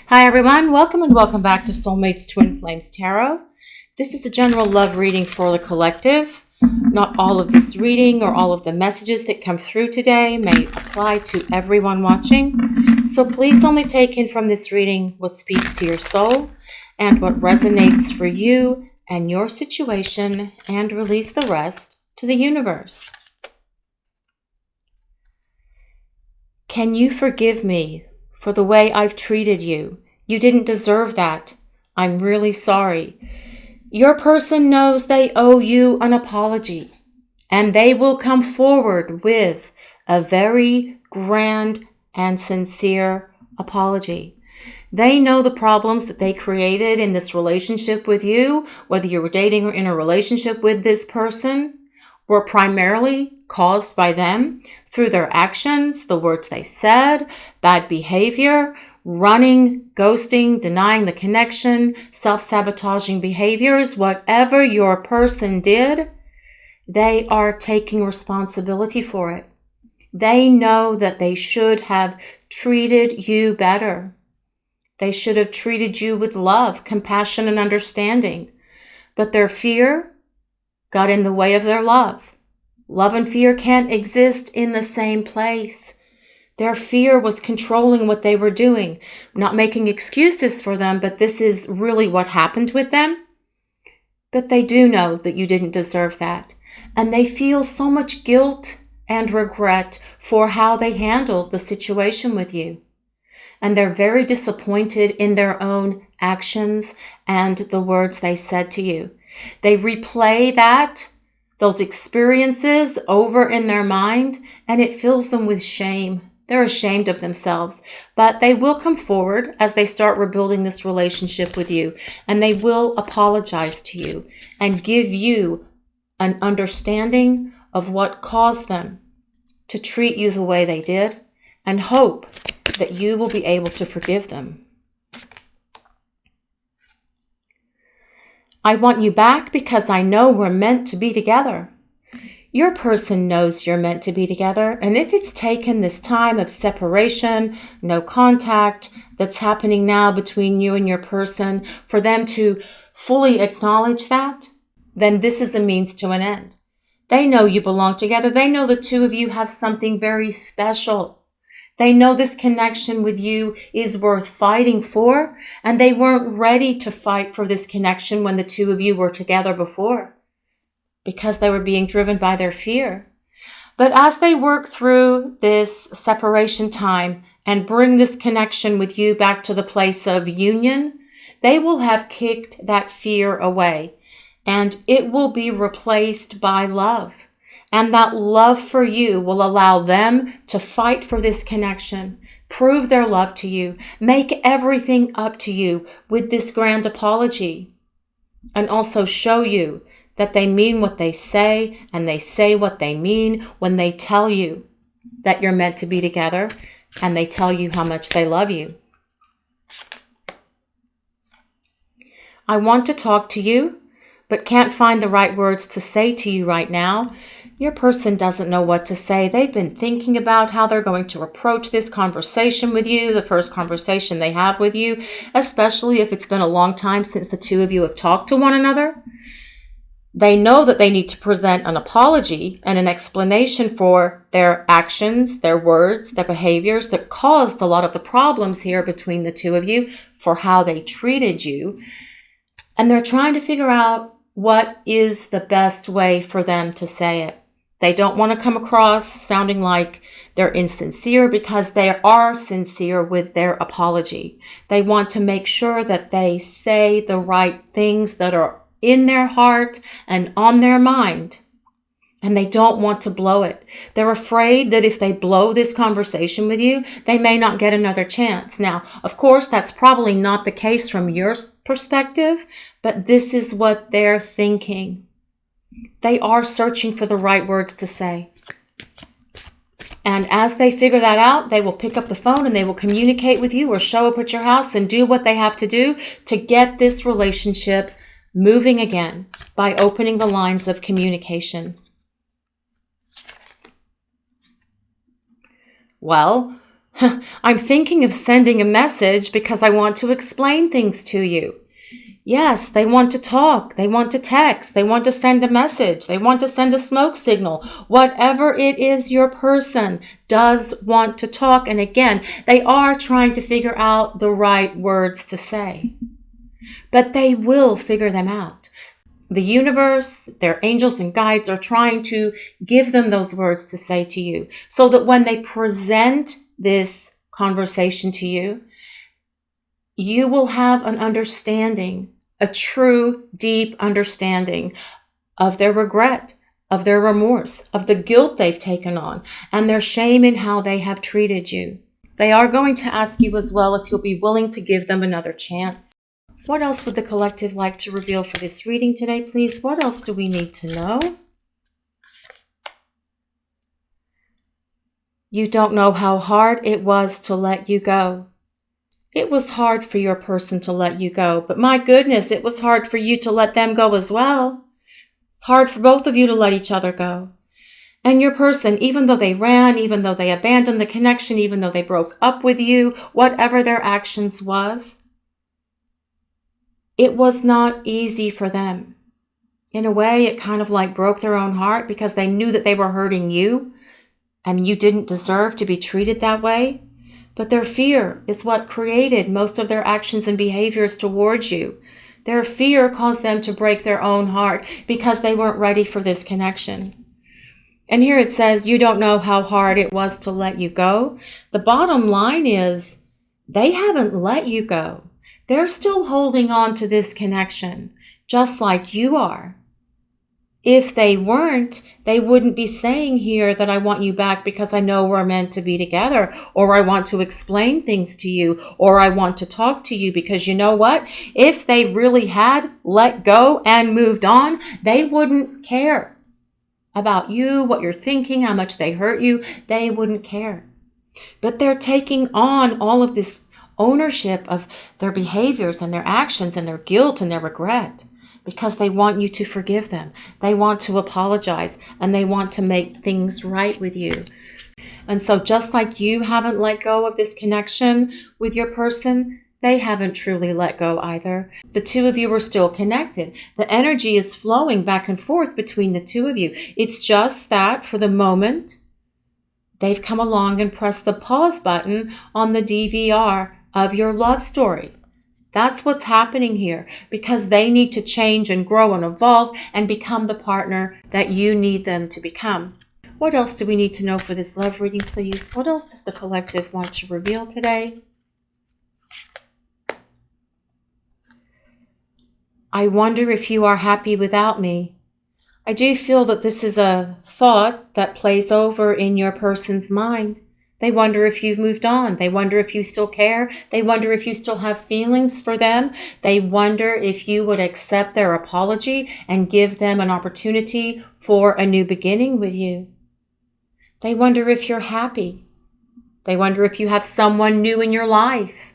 Hi everyone, welcome and welcome back to Soulmates Twin Flames Tarot. This is a general love reading for the collective. Not all of this reading or all of the messages that come through today may apply to everyone watching. So please only take in from this reading what speaks to your soul and what resonates for you and your situation, and release the rest to the universe. Can you forgive me for the way I've treated you? You didn't deserve that. I'm really sorry. Your person knows they owe you an apology, and they will come forward with a very grand and sincere apology. They know the problems that they created in this relationship with you, whether you were dating or in a relationship with this person, were primarily caused by them through their actions, the words they said, bad behavior, running, ghosting, denying the connection, self-sabotaging behaviors. Whatever your person did, they are taking responsibility for it. They know that they should have treated you better. They should have treated you with love, compassion, and understanding. But their fear got in the way of their love. Love and fear can't exist in the same place. Their fear was controlling what they were doing. I'm not making excuses for them, but this is really what happened with them. But they do know that you didn't deserve that. And they feel so much guilt and regret for how they handled the situation with you. And they're very disappointed in their own actions and the words they said to you. They replay those experiences over in their mind, and it fills them with shame. They're ashamed of themselves, but they will come forward as they start rebuilding this relationship with you, and they will apologize to you and give you an understanding of what caused them to treat you the way they did, and hope that you will be able to forgive them. I want you back because I know we're meant to be together. Your person knows you're meant to be together, and if it's taken this time of separation, no contact that's happening now between you and your person, for them to fully acknowledge that, then this is a means to an end. They know you belong together. They know the two of you have something very special. They know this connection with you is worth fighting for, and they weren't ready to fight for this connection when the two of you were together before, because they were being driven by their fear. But as they work through this separation time and bring this connection with you back to the place of union, they will have kicked that fear away, and it will be replaced by love. And that love for you will allow them to fight for this connection, prove their love to you, make everything up to you with this grand apology, and also show you that they mean what they say, and they say what they mean when they tell you that you're meant to be together, and they tell you how much they love you. I want to talk to you, but can't find the right words to say to you right now. Your person doesn't know what to say. They've been thinking about how they're going to approach this conversation with you, the first conversation they have with you, especially if it's been a long time since the two of you have talked to one another. They know that they need to present an apology and an explanation for their actions, their words, their behaviors that caused a lot of the problems here between the two of you, for how they treated you. And they're trying to figure out what is the best way for them to say it. They don't want to come across sounding like they're insincere, because they are sincere with their apology. They want to make sure that they say the right things that are in their heart and on their mind. And they don't want to blow it. They're afraid that if they blow this conversation with you, they may not get another chance. Now, of course, that's probably not the case from your perspective, but this is what they're thinking. They are searching for the right words to say. And as they figure that out, they will pick up the phone and they will communicate with you or show up at your house and do what they have to do to get this relationship moving again by opening the lines of communication. Well, I'm thinking of sending a message because I want to explain things to you. Yes, they want to talk, they want to text, they want to send a message, they want to send a smoke signal. Whatever it is, your person does want to talk. And again, they are trying to figure out the right words to say. But they will figure them out. The universe, their angels and guides are trying to give them those words to say to you so that when they present this conversation to you, you will have an understanding, a true, deep understanding of their regret, of their remorse, of the guilt they've taken on, and their shame in how they have treated you. They are going to ask you as well if you'll be willing to give them another chance. What else would the collective like to reveal for this reading today, please? What else do we need to know? You don't know how hard it was to let you go. It was hard for your person to let you go, but my goodness, it was hard for you to let them go as well. It's hard for both of you to let each other go. And your person, even though they ran, even though they abandoned the connection, even though they broke up with you, whatever their actions was, it was not easy for them. In a way, it kind of like broke their own heart because they knew that they were hurting you and you didn't deserve to be treated that way. But their fear is what created most of their actions and behaviors towards you. Their fear caused them to break their own heart because they weren't ready for this connection. And here it says, you don't know how hard it was to let you go. The bottom line is they haven't let you go. They're still holding on to this connection, just like you are. If they weren't, they wouldn't be saying here that I want you back because I know we're meant to be together, or I want to explain things to you, or I want to talk to you, because you know what? If they really had let go and moved on, they wouldn't care about you, what you're thinking, how much they hurt you. They wouldn't care. But they're taking on all of this ownership of their behaviors and their actions and their guilt and their regret, because they want you to forgive them. They want to apologize and they want to make things right with you. And so just like you haven't let go of this connection with your person, they haven't truly let go either. The two of you are still connected. The energy is flowing back and forth between the two of you. It's just that for the moment, they've come along and pressed the pause button on the DVR of your love story. That's what's happening here, because they need to change and grow and evolve and become the partner that you need them to become. What else do we need to know for this love reading, please? What else does the collective want to reveal today? I wonder if you are happy without me. I do feel that this is a thought that plays over in your person's mind. They wonder if you've moved on. They wonder if you still care. They wonder if you still have feelings for them. They wonder if you would accept their apology and give them an opportunity for a new beginning with you. They wonder if you're happy. They wonder if you have someone new in your life.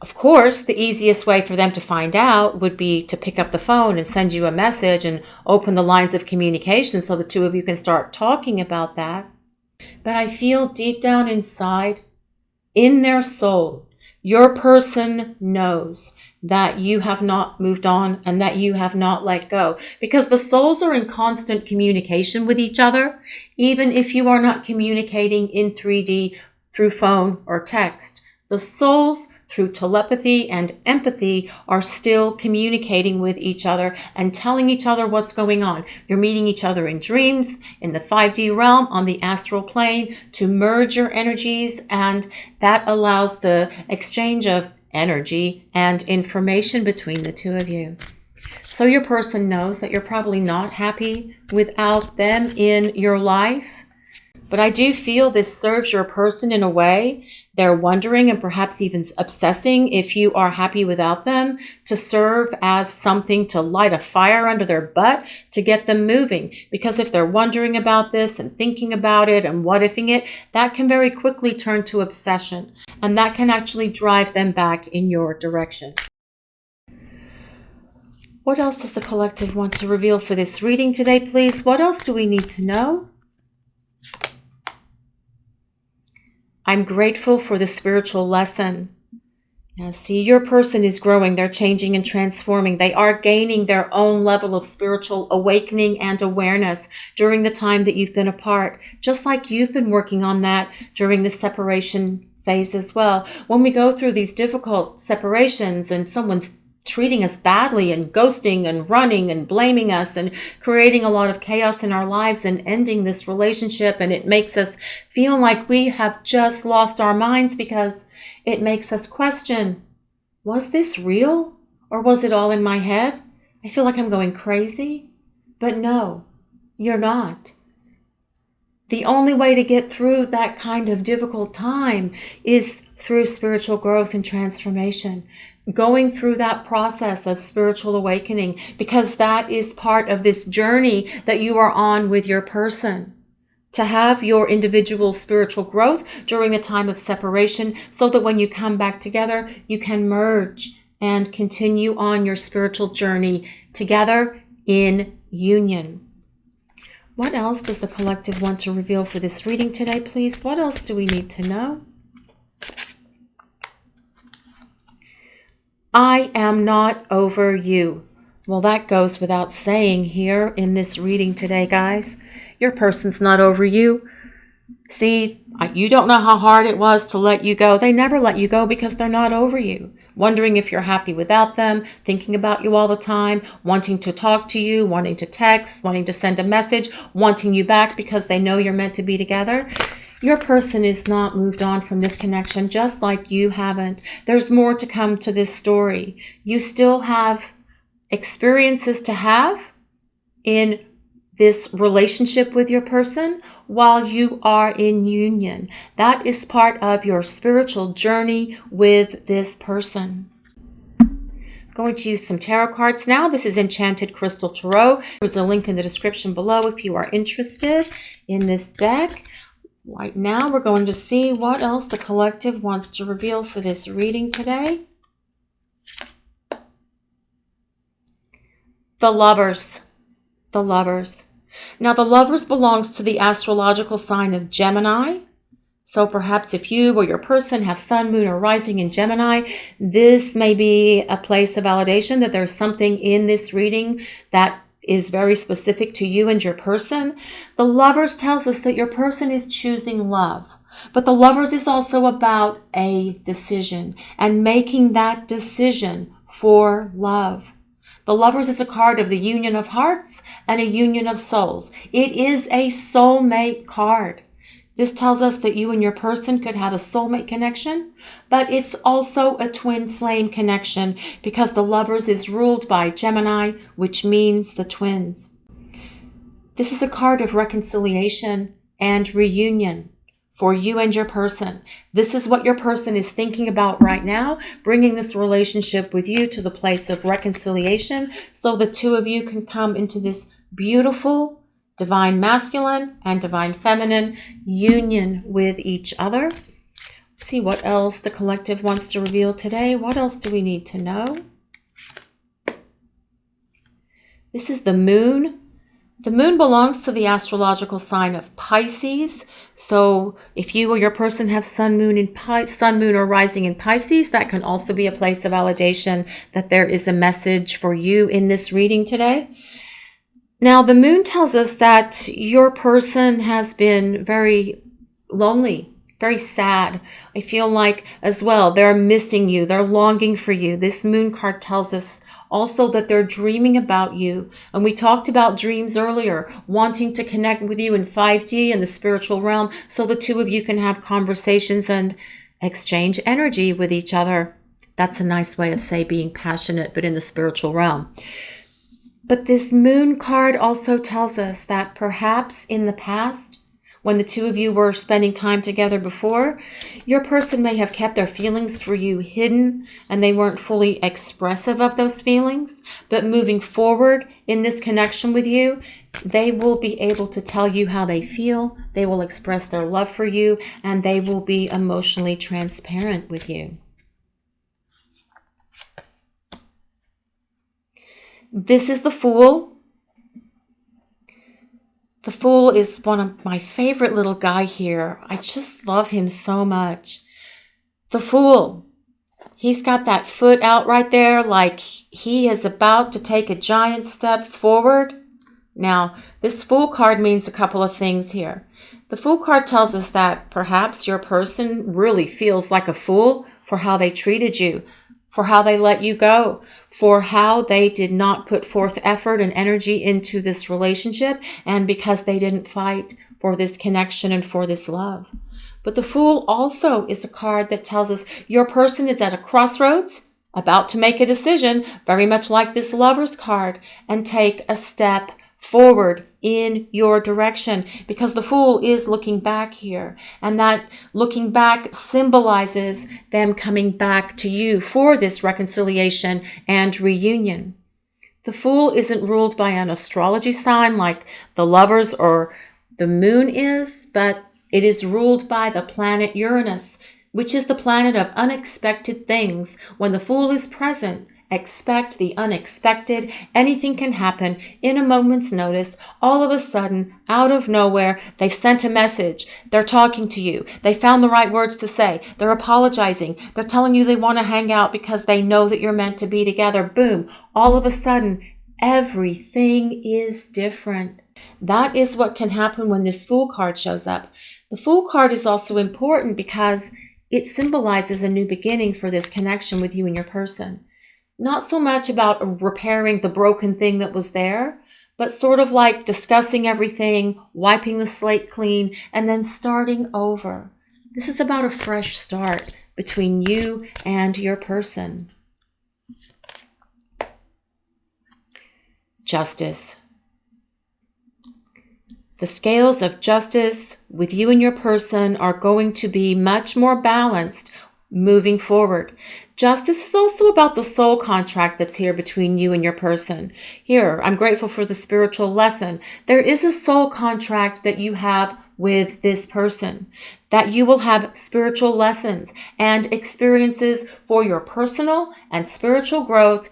Of course, the easiest way for them to find out would be to pick up the phone and send you a message and open the lines of communication so the two of you can start talking about that. But I feel deep down inside, in their soul, your person knows that you have not moved on and that you have not let go, because the souls are in constant communication with each other, even if you are not communicating in 3D through phone or text. The souls, through telepathy and empathy, are still communicating with each other and telling each other what's going on. You're meeting each other in dreams, in the 5D realm, on the astral plane, to merge your energies, and that allows the exchange of energy and information between the two of you. So your person knows that you're probably not happy without them in your life. But I do feel this serves your person in a way. They're wondering and perhaps even obsessing if you are happy without them, to serve as something to light a fire under their butt to get them moving. Because if they're wondering about this and thinking about it and what-ifing it, that can very quickly turn to obsession. And that can actually drive them back in your direction. What else does the collective want to reveal for this reading today, please? What else do we need to know? I'm grateful for the spiritual lesson. Now, see, your person is growing. They're changing and transforming. They are gaining their own level of spiritual awakening and awareness during the time that you've been apart, just like you've been working on that during the separation phase as well. When we go through these difficult separations and someone's treating us badly and ghosting and running and blaming us and creating a lot of chaos in our lives and ending this relationship, and it makes us feel like we have just lost our minds because it makes us question, was this real or was it all in my head? I feel like I'm going crazy. But no, you're not. The only way to get through that kind of difficult time is through spiritual growth and transformation. Going through that process of spiritual awakening, because that is part of this journey that you are on with your person. To have your individual spiritual growth during a time of separation so that when you come back together, you can merge and continue on your spiritual journey together in union. What else does the collective want to reveal for this reading today, please? What else do we need to know? I am not over you. Well, that goes without saying here in this reading today, guys. Your person's not over you. See, you don't know how hard it was to let you go. They never let you go because they're not over you. Wondering if you're happy without them, thinking about you all the time, wanting to talk to you, wanting to text, wanting to send a message, wanting you back because they know you're meant to be together. Your person is not moved on from this connection, just like you haven't. There's more to come to this story. You still have experiences to have in this relationship with your person while you are in union. That is part of your spiritual journey with this person. I'm going to use some tarot cards now. This is Enchanted Crystal Tarot. There's a link in the description below if you are interested in this deck. Right now, we're going to see what else the collective wants to reveal for this reading today. The Lovers. The Lovers. Now, the Lovers belongs to the astrological sign of Gemini. So perhaps if you or your person have sun, moon, or rising in Gemini, this may be a place of validation that there's something in this reading that is very specific to you and your person. The Lovers tells us that your person is choosing love. But the Lovers is also about a decision and making that decision for love. The Lovers is a card of the union of hearts and a union of souls. It is a soulmate card. This tells us that you and your person could have a soulmate connection, but it's also a twin flame connection because the Lovers is ruled by Gemini, which means the twins. This is a card of reconciliation and reunion for you and your person. This is what your person is thinking about right now, bringing this relationship with you to the place of reconciliation so the two of you can come into this beautiful divine masculine and divine feminine union with each other. Let's see what else the collective wants to reveal today. What else do we need to know? This is the Moon. The Moon belongs to the astrological sign of Pisces. So if you or your person have sun, moon, or rising in Pisces, that can also be a place of validation that there is a message for you in this reading today. Now, the Moon tells us that your person has been very lonely, very sad. I feel like as well, they're missing you. They're longing for you. This Moon card tells us also that they're dreaming about you. And we talked about dreams earlier, wanting to connect with you in 5D in the spiritual realm so the two of you can have conversations and exchange energy with each other. That's a nice way of saying being passionate, but in the spiritual realm. But this Moon card also tells us that perhaps in the past, when the two of you were spending time together before, your person may have kept their feelings for you hidden and they weren't fully expressive of those feelings. But moving forward in this connection with you, they will be able to tell you how they feel. They will express their love for you and they will be emotionally transparent with you. This is the Fool. The Fool is one of my favorite little guy here. I just love him so much. The Fool, he's got that foot out right there like he is about to take a giant step forward. Now, this Fool card means a couple of things here. The Fool card tells us that perhaps your person really feels like a fool for how they treated you, for how they let you go, for how they did not put forth effort and energy into this relationship, and because they didn't fight for this connection and for this love. But the Fool also is a card that tells us your person is at a crossroads, about to make a decision, very much like this Lover's card, and take a step forward in your direction, because the Fool is looking back here, and that looking back symbolizes them coming back to you for this reconciliation and reunion. The Fool isn't ruled by an astrology sign like the Lovers or the Moon is, but it is ruled by the planet Uranus, which is the planet of unexpected things. When the Fool is present, expect the unexpected. Anything can happen in a moment's notice. All of a sudden, out of nowhere, they've sent a message. They're talking to you. They found the right words to say. They're apologizing. They're telling you they want to hang out because they know that you're meant to be together. Boom. All of a sudden, everything is different. That is what can happen when this Fool card shows up. The Fool card is also important because it symbolizes a new beginning for this connection with you and your person. Not so much about repairing the broken thing that was there, but sort of like discussing everything, wiping the slate clean, and then starting over. This is about a fresh start between you and your person. Justice. The scales of justice with you and your person are going to be much more balanced moving forward. Justice is also about the soul contract that's here between you and your person. Here, I'm grateful for the spiritual lesson. There is a soul contract that you have with this person, that you will have spiritual lessons and experiences for your personal and spiritual growth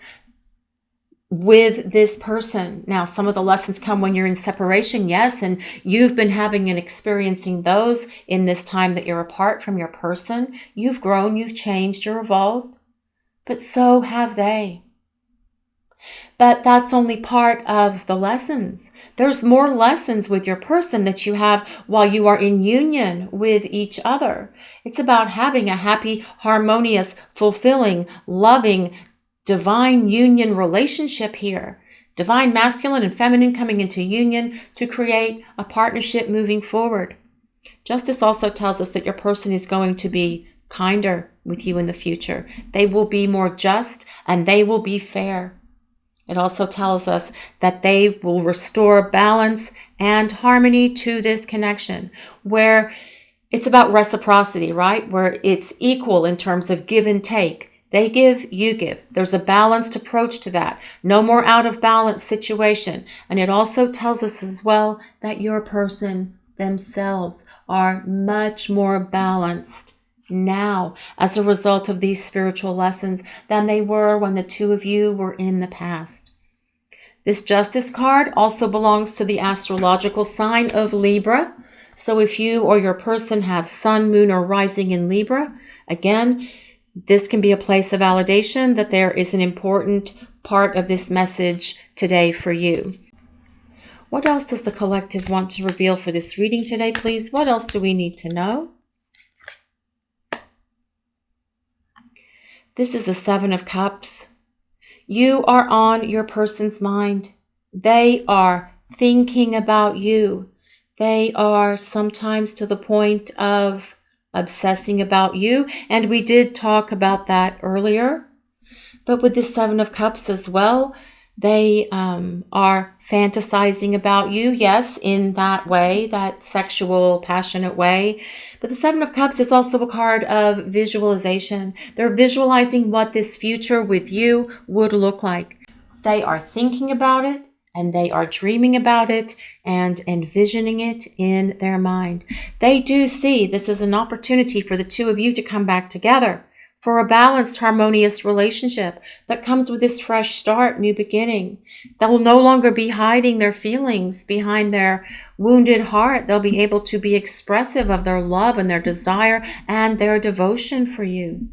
with this person. Now, some of the lessons come when you're in separation, yes, and you've been having and experiencing those in this time that you're apart from your person. You've grown, you've changed, you're evolved, but so have they. But that's only part of the lessons. There's more lessons with your person that you have while you are in union with each other. It's about having a happy, harmonious, fulfilling, loving, divine union relationship here. Divine masculine and feminine coming into union to create a partnership moving forward. Justice also tells us that your person is going to be kinder with you in the future. They will be more just and they will be fair. It also tells us that they will restore balance and harmony to this connection, where it's about reciprocity, right? Where it's equal in terms of give and take. They give, you give. There's a balanced approach to that. No more out of balance situation. And it also tells us as well that your person themselves are much more balanced now as a result of these spiritual lessons than they were when the two of you were in the past. This Justice card also belongs to the astrological sign of Libra. So if you or your person have sun, moon, or rising in Libra, again, this can be a place of validation that there is an important part of this message today for you. What else does the collective want to reveal for this reading today, please? What else do we need to know? This is the Seven of Cups. You are on your person's mind. They are thinking about you. They are sometimes to the point of obsessing about you. And we did talk about that earlier. But with the Seven of Cups as well, they are fantasizing about you. Yes, in that way, that sexual, passionate way. But the Seven of Cups is also a card of visualization. They're visualizing what this future with you would look like. They are thinking about it. And they are dreaming about it and envisioning it in their mind. They do see this as an opportunity for the two of you to come back together, for a balanced, harmonious relationship that comes with this fresh start, new beginning. They'll no longer be hiding their feelings behind their wounded heart. They'll be able to be expressive of their love and their desire and their devotion for you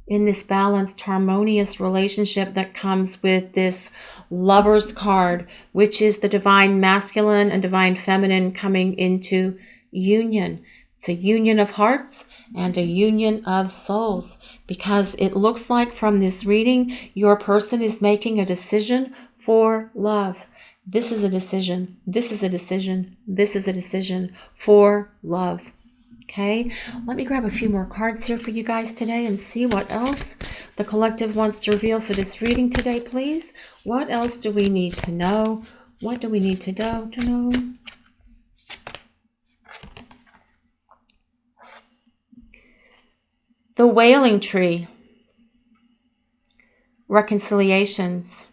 in this balanced, harmonious relationship that comes with this Lover's card, which is the divine masculine and divine feminine coming into union. It's a union of hearts and a union of souls, because it looks like from this reading, your person is making a decision for love. This is a decision. This is a decision. This is a decision for love. Okay, let me grab a few more cards here for you guys today and see what else the collective wants to reveal for this reading today, please. What else do we need to know? What do we need to know? The Wailing Tree. Reconciliations.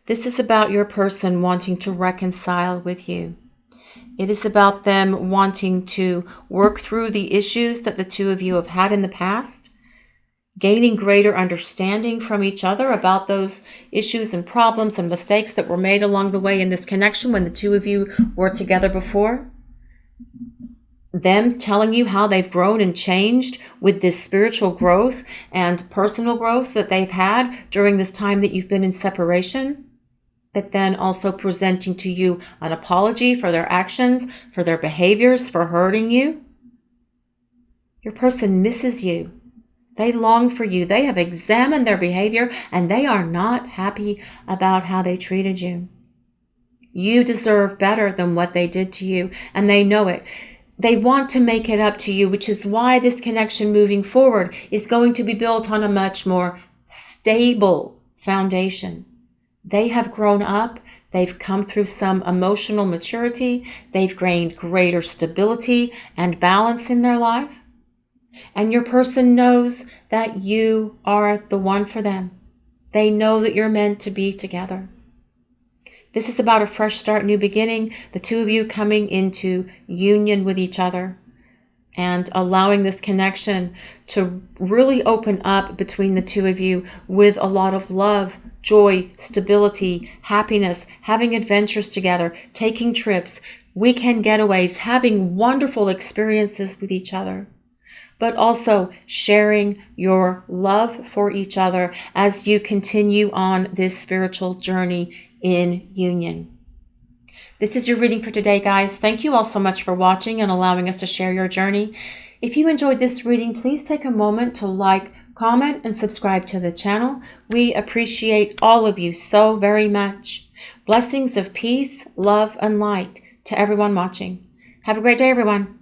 This is about your person wanting to reconcile with you. It is about them wanting to work through the issues that the two of you have had in the past, gaining greater understanding from each other about those issues and problems and mistakes that were made along the way in this connection when the two of you were together before. Them telling you how they've grown and changed with this spiritual growth and personal growth that they've had during this time that you've been in separation. But then also presenting to you an apology for their actions, for their behaviors, for hurting you. Your person misses you. They long for you. They have examined their behavior and they are not happy about how they treated you. You deserve better than what they did to you, and they know it. They want to make it up to you, which is why this connection moving forward is going to be built on a much more stable foundation. They have grown up. They've come through some emotional maturity. They've gained greater stability and balance in their life. And your person knows that you are the one for them. They know that you're meant to be together. This is about a fresh start, new beginning, the two of you coming into union with each other and allowing this connection to really open up between the two of you with a lot of love, joy, stability, happiness, having adventures together, taking trips, weekend getaways, having wonderful experiences with each other, but also sharing your love for each other as you continue on this spiritual journey in union. This is your reading for today, guys. Thank you all so much for watching and allowing us to share your journey. If you enjoyed this reading, please take a moment to like, comment, and subscribe to the channel. We appreciate all of you so very much. Blessings of peace, love, and light to everyone watching. Have a great day, everyone.